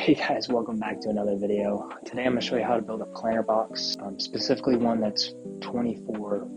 Hey guys, welcome back to another video. Today I'm going to show you how to build a planter box, specifically one that's 24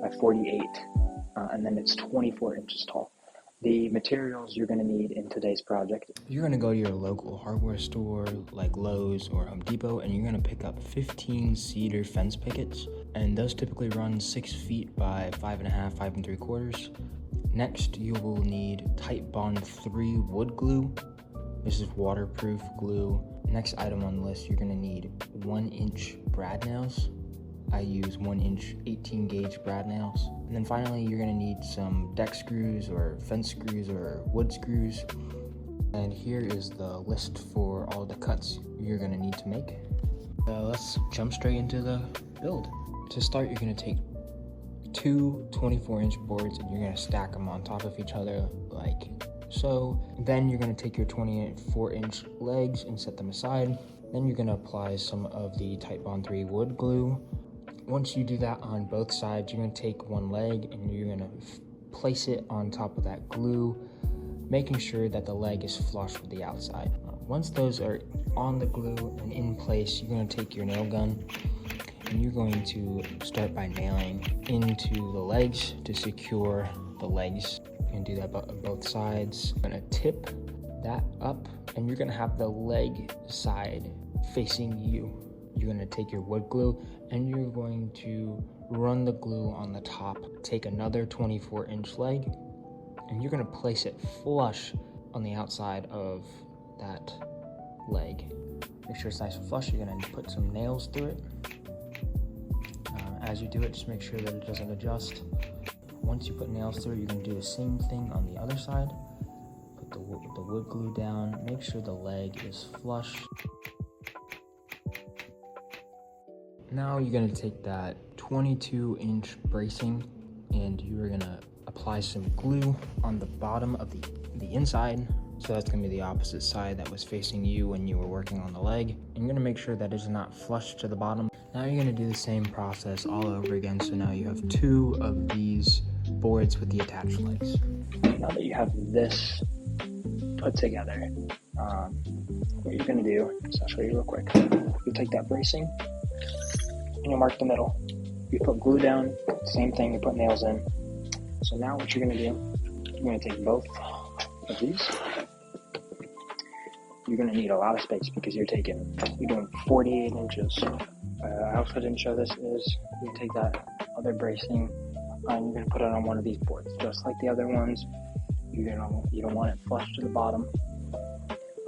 by 48, and then it's 24 inches tall. The materials you're going to need in today's project. You're going to go to your local hardware store like Lowe's or Home Depot, and you're going to pick up 15 cedar fence pickets, and those typically run 6 feet by 5.5, 5 3/4. Next, you will need Titebond 3 wood glue. This is waterproof glue. Next item on the list, you're gonna need 1-inch brad nails. I use 1-inch 18 gauge brad nails. And then finally, you're gonna need some deck screws or fence screws or wood screws. And here is the list for all the cuts you're gonna need to make. Let's jump straight into the build. To start, you're gonna take two 24-inch boards and you're gonna stack them on top of each other like so. Then you're going to take your 24-inch legs and set them aside. Then you're going to apply some of the Titebond 3 wood glue. Once you do that on both sides, you're going to take one leg and you're going to place it on top of that glue, making sure that the leg is flush with the outside. Once those are on the glue and in place, you're going to take your nail gun and you're going to start by nailing into the legs to secure the legs. You can do that on both sides. You're gonna tip that up and you're gonna have the leg side facing you. You're gonna take your wood glue and you're going to run the glue on the top. Take another 24-inch leg and you're gonna place it flush on the outside of that leg. Make sure it's nice and flush. You're gonna put some nails through it. As you do it, just make sure that it doesn't adjust. Once you put nails through, you're going to do the same thing on the other side. Put the wood glue down, make sure the leg is flush. Now you're going to take that 22-inch bracing and you're going to apply some glue on the bottom of the inside. So that's going to be the opposite side that was facing you when you were working on the leg. And you're going to make sure that it's not flush to the bottom. Now you're going to do the same process all over again. So now you have two of these boards with the attached legs. Now that you have this put together, what you're going to do is, I'll show you real quick. You'll take that bracing and you'll mark the middle. You put glue down, same thing, you put nails in. So now what you're going to do, you're going to take both of these. You're going to need a lot of space because you're doing 48 inches. I'll put in show this is, you take that other bracing and you're going to put it on one of these boards. Just like the other ones, you don't want it flush to the bottom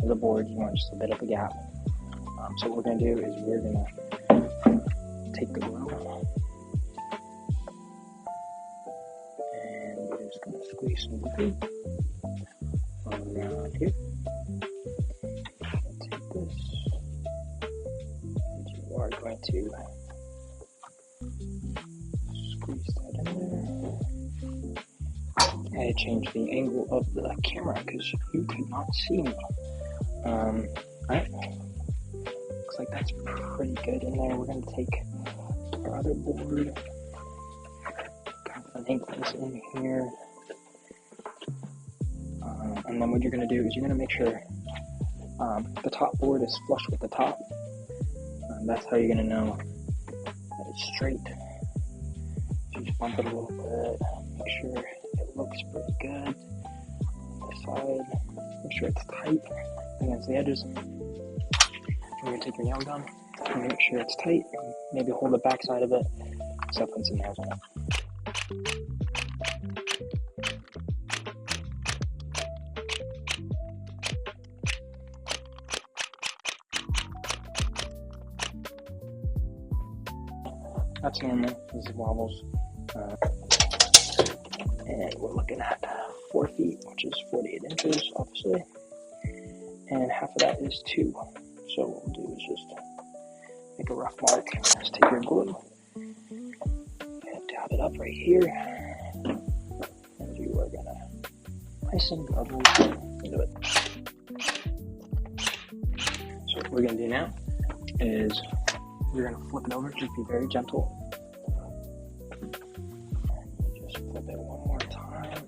of the board. You want just a bit of a gap. So what we're going to do is we're going to take the glue and we're just going to squeeze some glue around here. Take this and you are going to squeeze that in there. I had changed the angle of the camera because you could not see me. Alright, looks like that's pretty good in there. We're going to take our other board, angle this in here, and then what you're going to do is you're going to make sure the top board is flush with the top. That's how you're going to know that it's straight. So just bump it a little bit, make sure it looks pretty good. This side, make sure it's tight against the edges. You're going to take your nail gun and make sure it's tight. Maybe hold the back side of it, so put some nails on it. That's normal, this wobbles. And we're looking at 4 feet, which is 48 inches, obviously. And half of that is 2. So what we'll do is just make a rough mark. Just take your glue and dab it up right here. And you are gonna nice and lovely into it. So what we're gonna do now is you're gonna flip it over, just be very gentle. And just flip it one more time.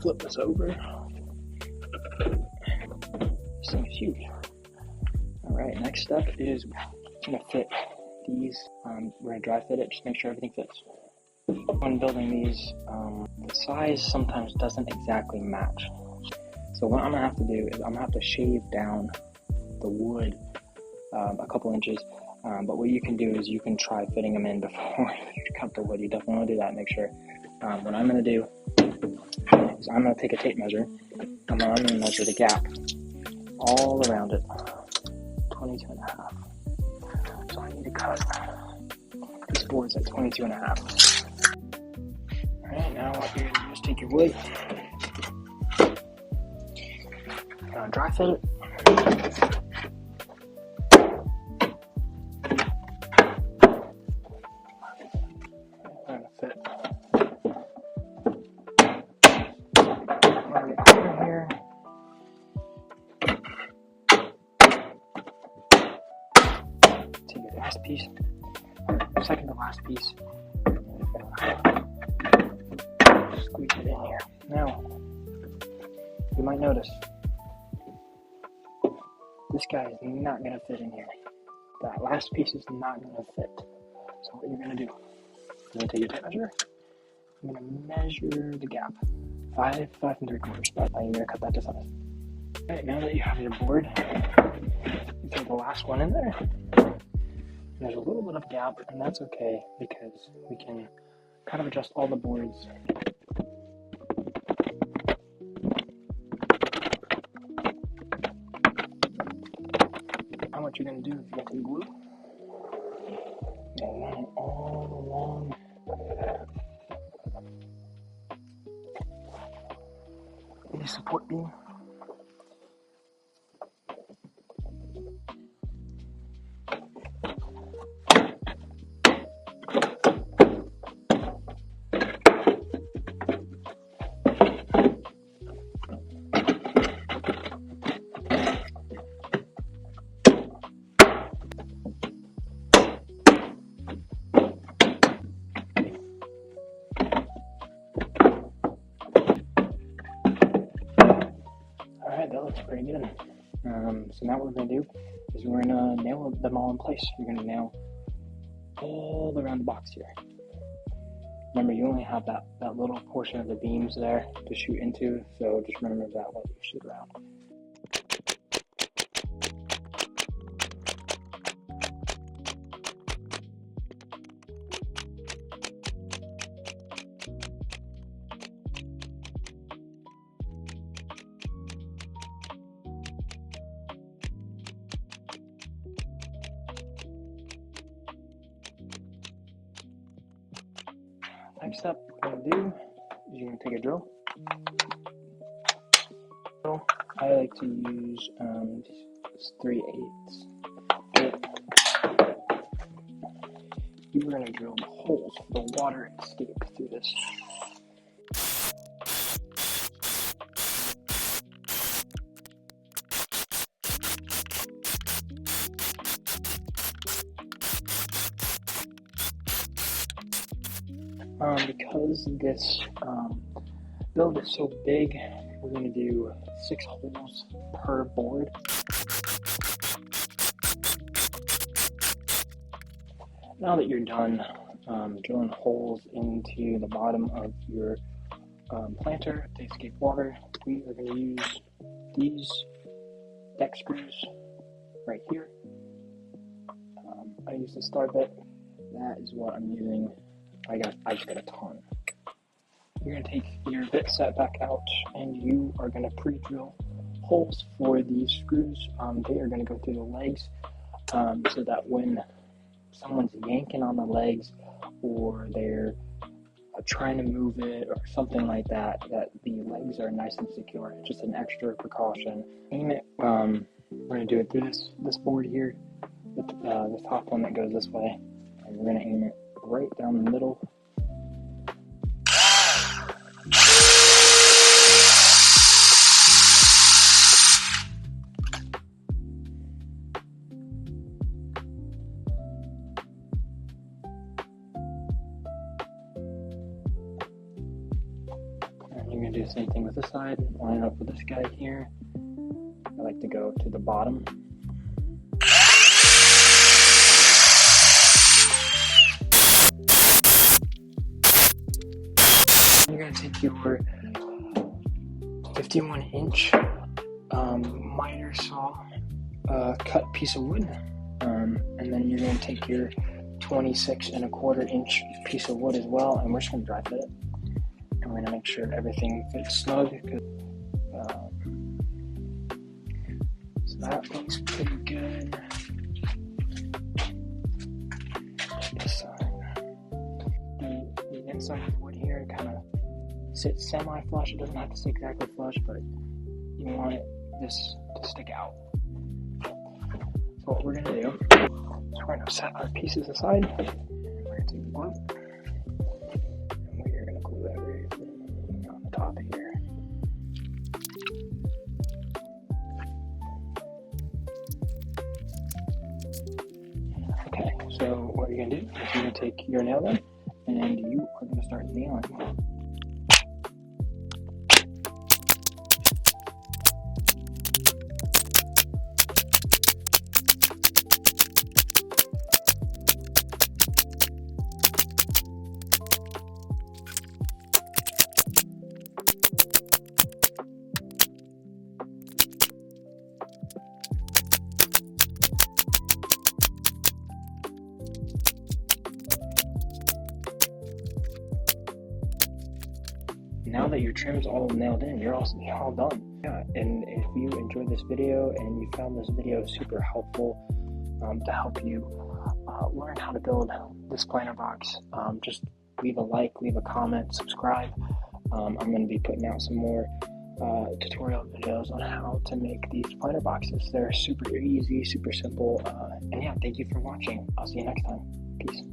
flip this over. This thing is huge. Alright, next step is I'm going to fit these. We're going to dry fit it, just make sure everything fits. When building these, the size sometimes doesn't exactly match. So what I'm going to have to do is I'm going to have to shave down the wood a couple inches. But what you can do is you can try fitting them in before you cut the wood. You definitely want to do that. Make sure. What I'm going to do is I'm going to take a tape measure. I'm going to measure the gap all around it. 22 and a half. So I need to cut this board's at 22 and a half. Alright, now what you're going to do is take your wood. Dry fit it. Take your last piece, second to last piece, squeeze it in here. Now, you might notice, this guy is not going to fit in here. That last piece is not going to fit. So what you're going to do, you're going to take your tape measure, I'm going to measure the gap, 5 and 3/4, but you're going to cut that to size. Alright, now that you have your board, you throw the last one in there. There's a little bit of gap, and that's okay because we can kind of adjust all the boards. Now what you're going to do is you're going to take glue and run it all along the support beam. Alright, that looks pretty good. So now what we're going to do is we're going to nail them all in place. You're going to nail all around the box here. Remember, you only have that little portion of the beams there to shoot into, so just remember that while you shoot around. Next step you're going to do is you're going to take a drill. I like to use 3/8. You're going to drill the holes for the water escape through this. Because this build is so big, we're going to do 6 holes per board. Now that you're done drilling holes into the bottom of your planter to escape water, we are going to use these deck screws right here. I use the star bit. That is what I'm using. I just got a ton. You're going to take your bit set back out and you are going to pre-drill holes for these screws. They are going to go through the legs so that when someone's yanking on the legs or they're trying to move it or something like that, that the legs are nice and secure. Just an extra precaution. Aim it, we're going to do it through this board here, the top one that goes this way, and we're going to aim it right down the middle. going to do the same thing with this side. Line up with this guy here. I like to go to the bottom. You're going to take your 51-inch miter saw cut piece of wood, and then you're going to take your 26.25-inch piece of wood as well, and we're just going to dry fit it. And we're going to make sure everything fits snug. So that looks pretty good. This side. The inside of the wood here kind of sits semi-flush. It doesn't have to sit exactly flush, but you want this to stick out. So what we're going to do is we're going to set our pieces aside. And we're going to take the glue. And we're going to glue everything on the top here. Okay, so what you're going to do is you're going to take your nail gun and you are going to start nailing. Now that your trim's all nailed in, you're all done. Yeah, and if you enjoyed this video and you found this video super helpful to help you learn how to build this planter box, just leave a like, leave a comment, subscribe. I'm going to be putting out some more tutorial videos on how to make these planter boxes. They're super easy, super simple, and yeah, thank you for watching. I'll see you next time. Peace.